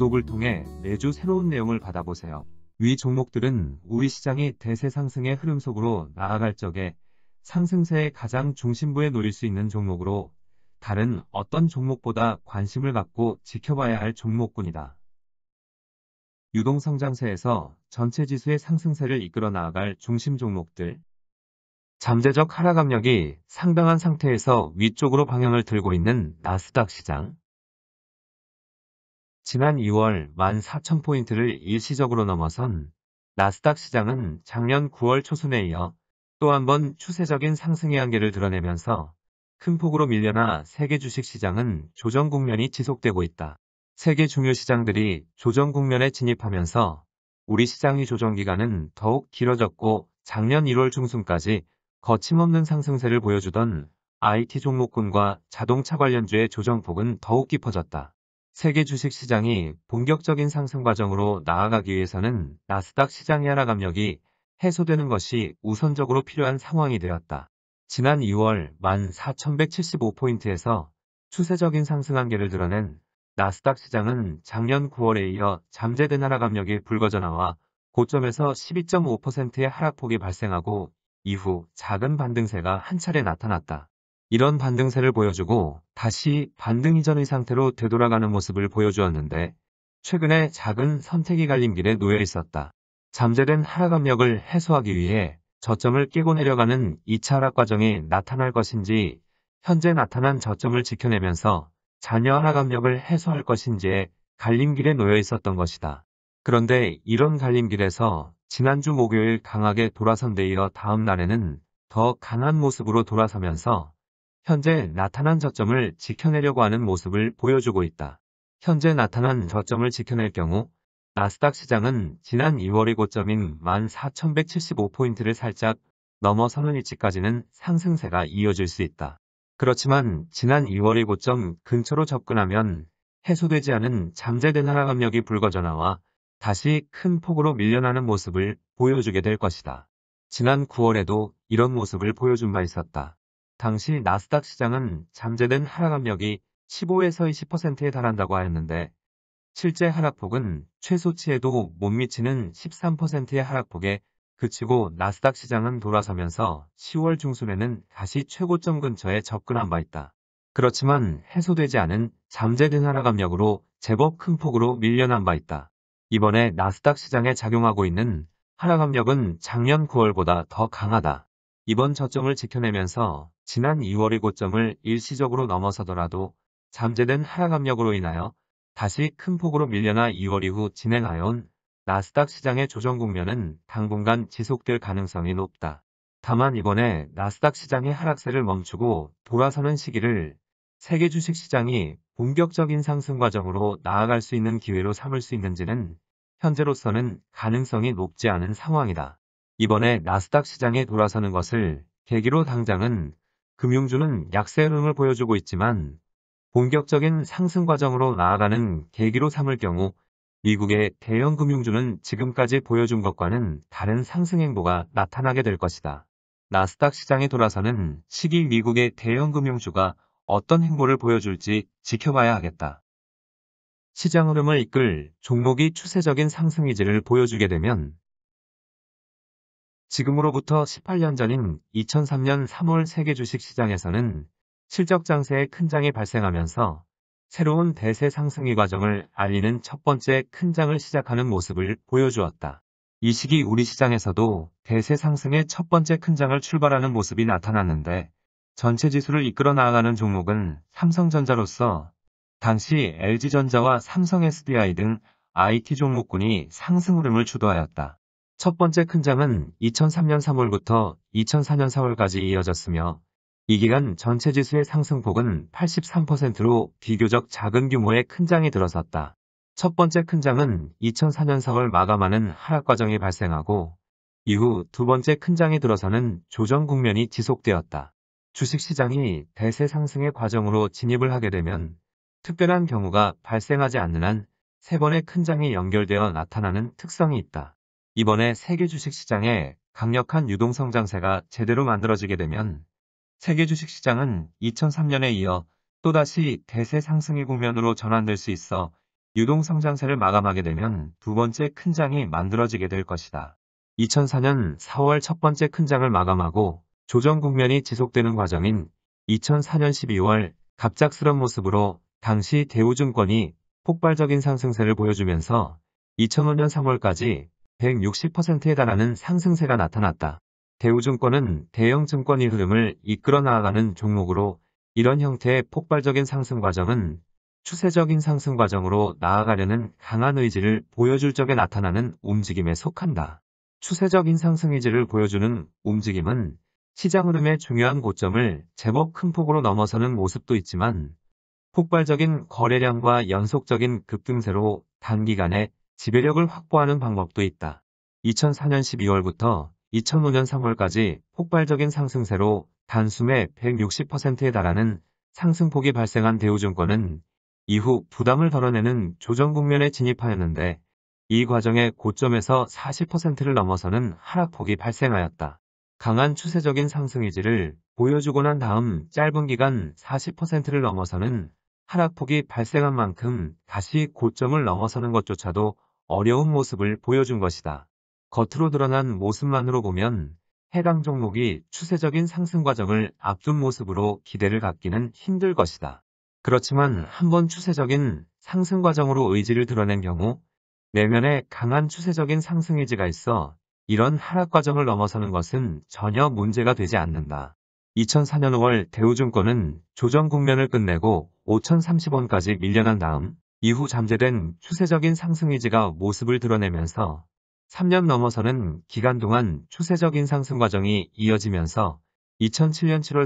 구독을 통해 매주 새로운 내용을 받아보세요. 위 종목들은 우리 시장이 대세 상승의 흐름 속으로 나아갈 적에 상승세의 가장 중심부에 놓일 수 있는 종목으로 다른 어떤 종목보다 관심을 갖고 지켜봐야 할 종목군이다. 유동성장세에서 전체 지수의 상승세를 이끌어 나아갈 중심 종목들. 잠재적 하락 압력이 상당한 상태에서 위쪽으로 방향을 들고 있는 나스닥 시장. 지난 2월 14,000포인트를 일시적으로 넘어선 나스닥 시장은 작년 9월 초순에 이어 또 한 번 추세적인 상승의 한계를 드러내면서 큰 폭으로 밀려나 세계 주식시장은 조정 국면이 지속되고 있다. 세계 중요 시장들이 조정 국면에 진입하면서 우리 시장의 조정 기간은 더욱 길어졌고 작년 1월 중순까지 거침없는 상승세를 보여주던 IT 종목군과 자동차 관련주의 조정폭은 더욱 깊어졌다. 세계 주식시장이 본격적인 상승 과정으로 나아가기 위해서는 나스닥 시장의 하락 압력이 해소되는 것이 우선적으로 필요한 상황이 되었다. 지난 2월 14,175포인트에서 추세적인 상승 한계를 드러낸 나스닥 시장은 작년 9월에 이어 잠재된 하락 압력이 불거져 나와 고점에서 12.5%의 하락폭이 발생하고 이후 작은 반등세가 한 차례 나타났다. 이런 반등세를 보여주고 다시 반등 이전의 상태로 되돌아가는 모습을 보여주었는데 최근에 작은 선택이 갈림길에 놓여 있었다. 잠재된 하락 압력을 해소하기 위해 저점을 깨고 내려가는 2차 하락 과정이 나타날 것인지 현재 나타난 저점을 지켜내면서 잔여 하락 압력을 해소할 것인지에 갈림길에 놓여 있었던 것이다. 그런데 이런 갈림길에서 지난주 목요일 강하게 돌아선 데 이어 다음 날에는 더 강한 모습으로 돌아서면서 현재 나타난 저점을 지켜내려고 하는 모습을 보여주고 있다. 현재 나타난 저점을 지켜낼 경우 나스닥 시장은 지난 2월의 고점인 14,175포인트를 살짝 넘어서는 위치까지는 상승세가 이어질 수 있다. 그렇지만 지난 2월의 고점 근처로 접근하면 해소되지 않은 잠재된 하락 압력이 불거져 나와 다시 큰 폭으로 밀려나는 모습을 보여주게 될 것이다. 지난 9월에도 이런 모습을 보여준 바 있었다. 당시 나스닥 시장은 잠재된 하락 압력이 15에서 20%에 달한다고 하였는데 실제 하락폭은 최소치에도 못 미치는 13%의 하락폭에 그치고 나스닥 시장은 돌아서면서 10월 중순에는 다시 최고점 근처에 접근한 바 있다. 그렇지만 해소되지 않은 잠재된 하락 압력으로 제법 큰 폭으로 밀려난 바 있다. 이번에 나스닥 시장에 작용하고 있는 하락 압력은 작년 9월보다 더 강하다. 이번 저점을 지켜내면서 지난 2월의 고점을 일시적으로 넘어서더라도 잠재된 하락 압력으로 인하여 다시 큰 폭으로 밀려나 2월 이후 진행하여온 나스닥 시장의 조정 국면은 당분간 지속될 가능성이 높다. 다만 이번에 나스닥 시장의 하락세를 멈추고 돌아서는 시기를 세계 주식시장이 본격적인 상승 과정으로 나아갈 수 있는 기회로 삼을 수 있는지는 현재로서는 가능성이 높지 않은 상황이다. 이번에 나스닥 시장에 돌아서는 것을 계기로 당장은 금융주는 약세 흐름을 보여주고 있지만 본격적인 상승 과정으로 나아가는 계기로 삼을 경우 미국의 대형 금융주는 지금까지 보여준 것과는 다른 상승 행보가 나타나게 될 것이다. 나스닥 시장에 돌아서는 시기 미국의 대형 금융주가 어떤 행보를 보여줄지 지켜봐야 하겠다. 시장 흐름을 이끌 종목이 추세적인 상승 의지를 보여주게 되면 지금으로부터 18년 전인 2003년 3월 세계 주식시장에서는 실적 장세의 큰 장이 발생하면서 새로운 대세 상승의 과정을 알리는 첫 번째 큰 장을 시작하는 모습을 보여주었다. 이 시기 우리 시장에서도 대세 상승의 첫 번째 큰 장을 출발하는 모습이 나타났는데 전체 지수를 이끌어 나아가는 종목은 삼성전자로서 당시 LG전자와 삼성 SDI 등 IT 종목군이 상승 흐름을 주도하였다. 첫 번째 큰 장은 2003년 3월부터 2004년 4월까지 이어졌으며 이 기간 전체 지수의 상승폭은 83%로 비교적 작은 규모의 큰 장이 들어섰다. 첫 번째 큰 장은 2004년 4월 마감하는 하락 과정이 발생하고 이후 두 번째 큰 장이 들어서는 조정 국면이 지속되었다. 주식시장이 대세 상승의 과정으로 진입을 하게 되면 특별한 경우가 발생하지 않는 한 세 번의 큰 장이 연결되어 나타나는 특성이 있다. 이번에 세계 주식시장에 강력한 유동성장세가 제대로 만들어지게 되면 세계 주식시장은 2003년에 이어 또다시 대세 상승의 국면으로 전환될 수 있어 유동성장세를 마감하게 되면 두 번째 큰 장이 만들어지게 될 것이다. 2004년 4월 첫 번째 큰 장을 마감하고 조정 국면이 지속되는 과정인 2004년 12월 갑작스런 모습으로 당시 대우증권이 폭발적인 상승세를 보여주면서 2005년 3월까지 160%에 달하는 상승세가 나타났다. 대우증권은 대형 증권의 흐름을 이끌어 나아가는 종목으로 이런 형태의 폭발적인 상승 과정은 추세적인 상승 과정으로 나아가려는 강한 의지를 보여줄 적에 나타나는 움직임에 속한다. 추세적인 상승 의지를 보여주는 움직임은 시장 흐름의 중요한 고점을 제법 큰 폭으로 넘어서는 모습도 있지만 폭발적인 거래량과 연속적인 급등세로 단기간에 지배력을 확보하는 방법도 있다. 2004년 12월부터 2005년 3월까지 폭발적인 상승세로 단숨에 160%에 달하는 상승폭이 발생한 대우증권은 이후 부담을 덜어내는 조정 국면에 진입하였는데 이 과정의 고점에서 40%를 넘어서는 하락폭이 발생하였다. 강한 추세적인 상승 의지를 보여주고 난 다음 짧은 기간 40%를 넘어서는 하락폭이 발생한 만큼 다시 고점을 넘어서는 것조차도 어려운 모습을 보여준 것이다. 겉으로 드러난 모습만으로 보면 해당 종목이 추세적인 상승 과정을 앞둔 모습으로 기대를 갖기는 힘들 것이다. 그렇지만 한번 추세적인 상승 과정으로 의지를 드러낸 경우 내면에 강한 추세적인 상승 의지가 있어 이런 하락 과정을 넘어서는 것은 전혀 문제가 되지 않는다. 2004년 5월 대우증권은 조정 국면을 끝내고 5,030원까지 밀려난 다음 이후 잠재된 추세적인 상승 의지가 모습을 드러내면서 3년 넘어서는 기간 동안 추세적인 상승 과정이 이어지면서 2007년 7월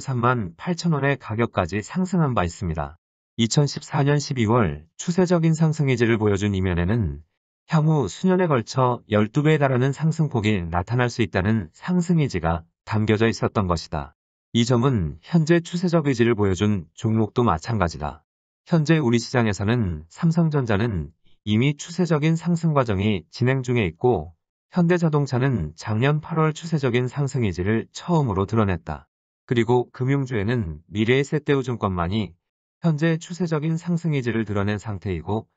38,000원의 가격까지 상승한 바 있습니다. 2014년 12월 추세적인 상승 의지를 보여준 이면에는 향후 수년에 걸쳐 12배에 달하는 상승폭이 나타날 수 있다는 상승 의지가 담겨져 있었던 것이다. 이 점은 현재 추세적 의지를 보여준 종목도 마찬가지다. 현재 우리 시장에서는 삼성전자는 이미 추세적인 상승 과정이 진행 중에 있고 현대자동차는 작년 8월 추세적인 상승 의지를 처음으로 드러냈다. 그리고 금융주에는 미래에셋대우증권만이 현재 추세적인 상승 의지를 드러낸 상태이고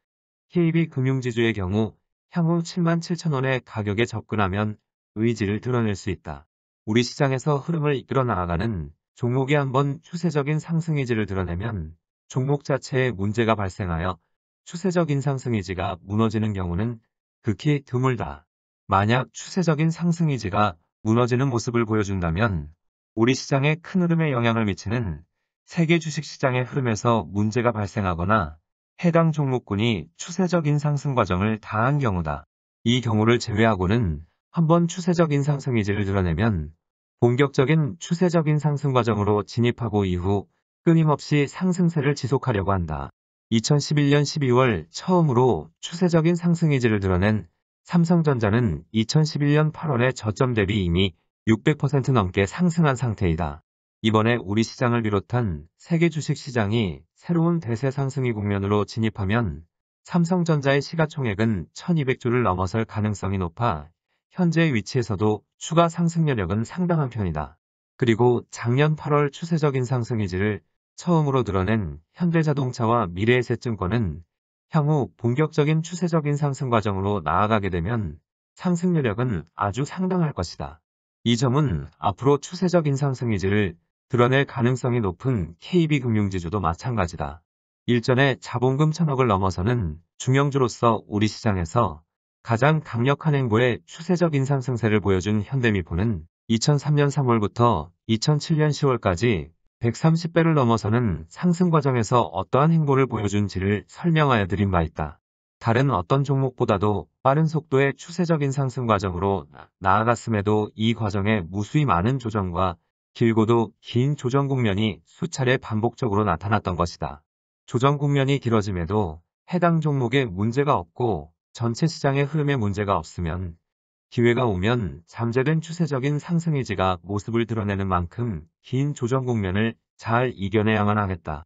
KB금융지주의 경우 향후 77,000원의 가격에 접근하면 의지를 드러낼 수 있다. 우리 시장에서 흐름을 이끌어 나아가는 종목이 한번 추세적인 상승 의지를 드러내면 종목 자체에 문제가 발생하여 추세적인 상승 의지가 무너지는 경우는 극히 드물다. 만약 추세적인 상승 의지가 무너지는 모습을 보여준다면 우리 시장에 큰 흐름에 영향을 미치는 세계 주식시장의 흐름에서 문제가 발생하거나 해당 종목군이 추세적인 상승 과정을 다한 경우다. 이 경우를 제외하고는 한번 추세적인 상승 의지를 드러내면 본격적인 추세적인 상승 과정으로 진입하고 이후 끊임없이 상승세를 지속하려고 한다. 2011년 12월 처음으로 추세적인 상승 의지를 드러낸 삼성전자는 2011년 8월의 저점 대비 이미 600% 넘게 상승한 상태이다. 이번에 우리 시장을 비롯한 세계 주식시장이 새로운 대세 상승의 국면으로 진입하면 삼성전자의 시가총액은 1200조를 넘어설 가능성이 높아 현재 위치에서도 추가 상승 여력은 상당한 편이다. 그리고 작년 8월 추세적인 상승 의지를 처음으로 드러낸 현대자동차와 미래에셋증권은 향후 본격적인 추세적인 상승 과정으로 나아가게 되면 상승 여력은 아주 상당할 것이다. 이 점은 앞으로 추세적인 상승 의지를 드러낼 가능성이 높은 KB금융지주도 마찬가지다. 일전에 자본금 1,000억을 넘어서는 중형주로서 우리 시장에서 가장 강력한 행보의 추세적인 상승세를 보여준 현대미포는 2003년 3월부터 2007년 10월까지 130배를 넘어서는 상승 과정에서 어떠한 행보를 보여준지를 설명하여 드린 바 있다. 다른 어떤 종목보다도 빠른 속도의 추세적인 상승 과정으로 나아갔음에도 이 과정에 무수히 많은 조정과 길고도 긴 조정 국면이 수차례 반복적으로 나타났던 것이다. 조정 국면이 길어짐에도 해당 종목에 문제가 없고 전체 시장의 흐름에 문제가 없으면 기회가 오면 잠재된 추세적인 상승 의지가 모습을 드러내는 만큼 긴 조정 국면을 잘 이겨내야만 하겠다.